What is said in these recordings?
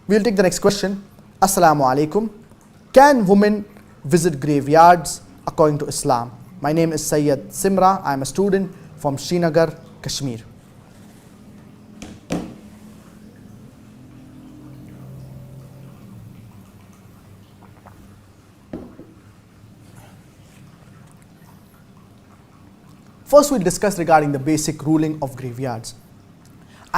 We'll take the next question. Assalamu alaikum. Can women visit graveyards according to Islam? My name is Sayyid Simra. I am a student from Srinagar, Kashmir. First, we'll discuss regarding the basic ruling of graveyards.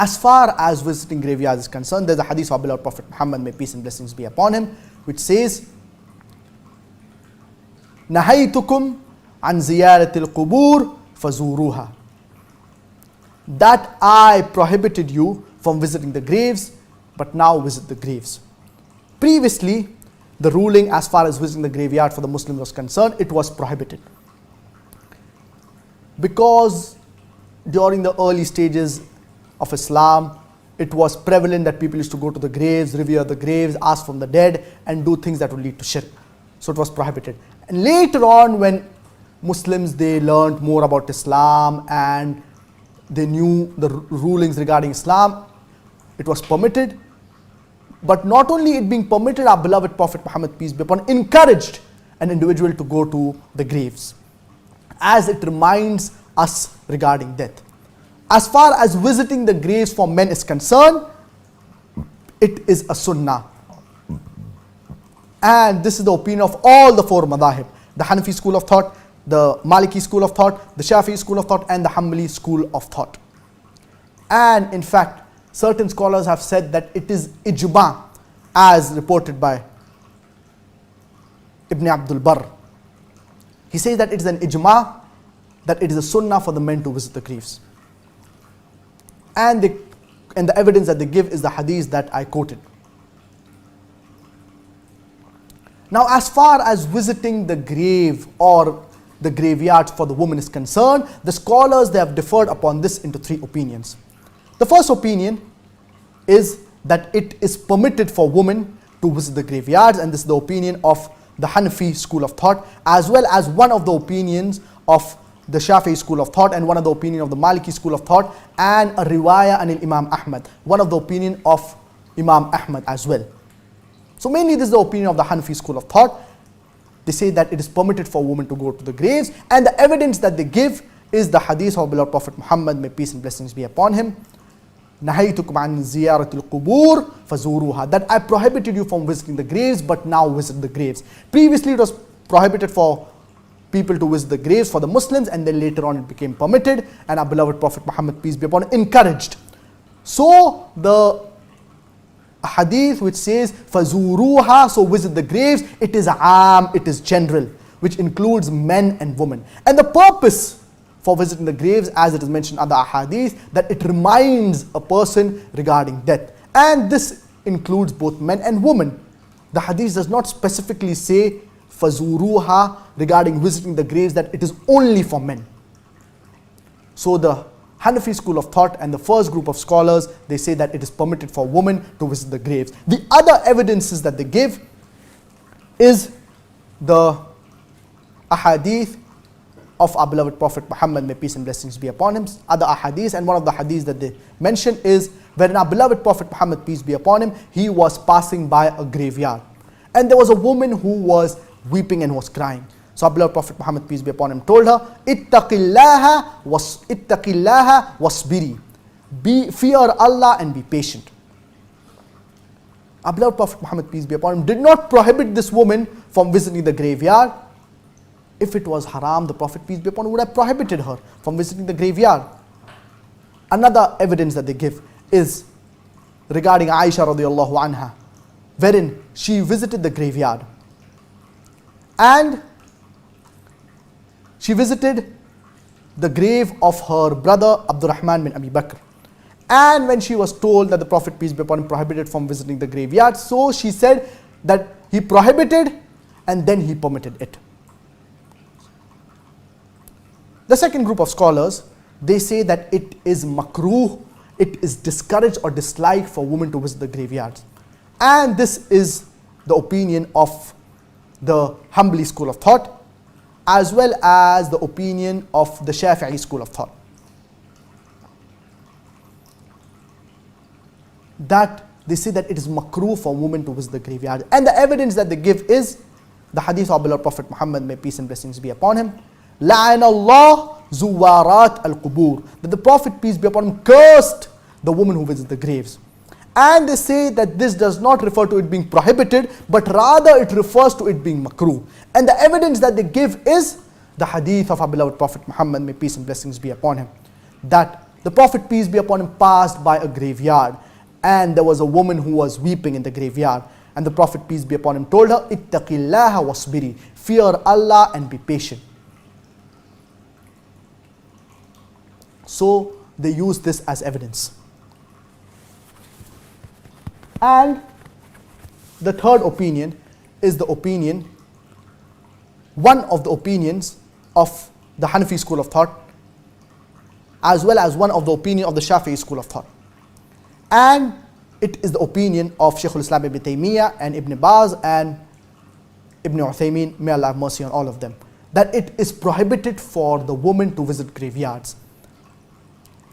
As far as visiting graveyards is concerned, there's a hadith of beloved Prophet Muhammad, may peace and blessings be upon him, which says, "Nahaytukum an ziyaratil qubur fazuruha." That I prohibited you from visiting the graves, but now visit the graves. Previously, the ruling as far as visiting the graveyard for the Muslims was concerned, it was prohibited. Because during the early stages of Islam, it was prevalent that people used to go to the graves, revere the graves, ask from the dead, and do things that would lead to shirk. So it was prohibited. And later on, when Muslims, they learned more about Islam and they knew the rulings regarding Islam, it was permitted. But not only it being permitted, our beloved Prophet Muhammad, peace be upon him, encouraged an individual to go to the graves, as it reminds us regarding death. As far as visiting the graves for men is concerned, it is a sunnah. And this is the opinion of all the four madhahib: the Hanafi school of thought, the Maliki school of thought, the Shafi'i school of thought, and the Hanbali school of thought. And in fact, certain scholars have said that it is ijma, as reported by Ibn Abdul Barr. He says that it is an ijma, that it is a sunnah for the men to visit the graves. And the evidence that they give is the hadith that I quoted. Now, as far as visiting the grave or the graveyard for the woman is concerned, the scholars, they have differed upon this into three opinions. The first opinion is that it is permitted for women to visit the graveyards, and this is the opinion of the Hanafi school of thought, as well as one of the opinions of the Shafi'i school of thought, and one of the opinion of the Maliki school of thought, and a riwayah an Imam Ahmad, one of the opinion of Imam Ahmad as well. So mainly this is the opinion of the Hanafi school of thought. They say that it is permitted for women to go to the graves, and the evidence that they give is the hadith of beloved Prophet Muhammad, may peace and blessings be upon him, "Nahaytukum an ziyaratil qubur fazuruha." That I prohibited you from visiting the graves, but now visit the graves. Previously it was prohibited for people to visit the graves for the Muslims, and then later on it became permitted, and our beloved Prophet Muhammad, peace be upon him, encouraged. So the hadith which says fazuruha, so visit the graves, it is it is general, which includes men and women. And the purpose for visiting the graves, as it is mentioned in other ahadith, that it reminds a person regarding death. And this includes both men and women. The hadith does not specifically say fazuruha regarding visiting the graves that it is only for men. So the Hanafi school of thought and the first group of scholars, they say that it is permitted for women to visit the graves. The other evidences that they give is the ahadith of our beloved Prophet Muhammad, may peace and blessings be upon him, other ahadith, and one of the hadiths that they mention is when our beloved Prophet Muhammad, peace be upon him, he was passing by a graveyard, and there was a woman who was weeping and was crying. So our beloved Prophet Muhammad, peace be upon him, told her, ittaqillaha wasbiri, fear Allah and be patient. Our beloved Prophet Muhammad, peace be upon him, did not prohibit this woman from visiting the graveyard. If it was haram, the Prophet, peace be upon him, would have prohibited her from visiting the graveyard. Another evidence that they give is regarding Aisha radiallahu anha, wherein she visited the graveyard, and she visited the grave of her brother Abdurrahman bin Abi Bakr. And when she was told that the Prophet, peace be upon him, prohibited from visiting the graveyard, so she said that he prohibited and then he permitted it. The second group of scholars, they say that it is makruh, it is discouraged or disliked for women to visit the graveyards. And this is the opinion of the Hanbali school of thought, as well as the opinion of the Shafi'i school of thought. That they say that it is makruh for women to visit the graveyard. And the evidence that they give is the hadith of beloved Prophet Muhammad, may peace and blessings be upon him. La'an Allah zuwarat al-qubur. That the Prophet, peace be upon him, cursed the woman who visits the graves. And they say that this does not refer to it being prohibited, but rather it refers to it being makruh. And the evidence that they give is the hadith of our beloved Prophet Muhammad, may peace and blessings be upon him, that the Prophet, peace be upon him, passed by a graveyard, and there was a woman who was weeping in the graveyard, and the Prophet, peace be upon him, told her, ittaqillaha wasbiri, fear Allah and be patient. So they use this as evidence. And the third opinion is the opinion, one of the opinions of the Hanafi school of thought, as well as one of the opinion of the Shafi'i school of thought. And it is the opinion of Sheikh al-Islam Ibn Taymiyyah and Ibn Baz and Ibn Uthaymeen, may Allah have mercy on all of them, that it is prohibited for the woman to visit graveyards.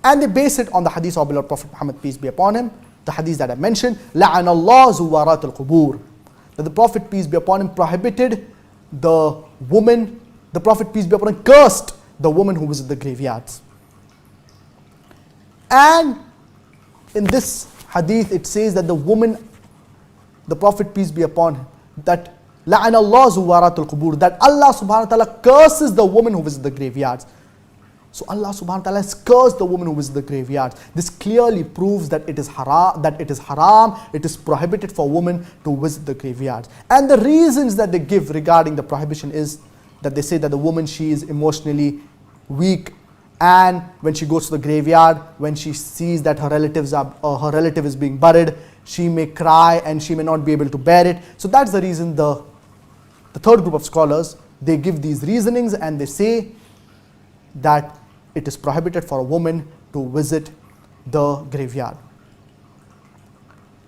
And they base it on the hadith of beloved Prophet Muhammad, peace be upon him, the hadith that I mentioned, لَعَنَ اللَّهُ زُوَّارَاتِ الْقُبُورِ, that the Prophet, peace be upon him, prohibited the woman, the Prophet, peace be upon him, cursed the woman who visits the graveyards. And in this hadith it says that the woman, the Prophet, peace be upon him, that لَعَنَ اللَّهُ زُوَّارَاتِ الْقُبُورِ, that Allah subhanahu wa ta'ala curses the woman who visits the graveyards. So Allah subhanahu wa ta'ala has cursed the woman who visits the graveyards. This clearly proves that it is haram, it is prohibited for women to visit the graveyards. And the reasons that they give regarding the prohibition is that they say that the woman, she is emotionally weak, and when she goes to the graveyard, when she sees that her relative is being buried, she may cry and she may not be able to bear it. So that's the reason the third group of scholars, they give these reasonings and they say that it is prohibited for a woman to visit the graveyard.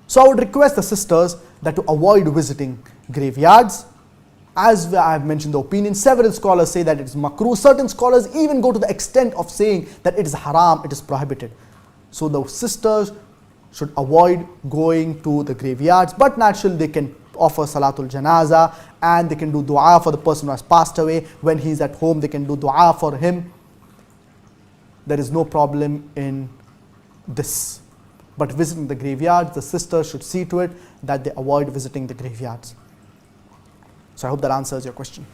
So I would request the sisters that to avoid visiting graveyards. As I have mentioned the opinion, several scholars say that it is makruh. Certain scholars even go to the extent of saying that it is haram, it is prohibited. So the sisters should avoid going to the graveyards, but naturally they can offer salatul janaza and they can do dua for the person who has passed away. When he is at home, they can do dua for him. There is no problem in this. But visiting the graveyards, the sisters should see to it that they avoid visiting the graveyards. So I hope that answers your question.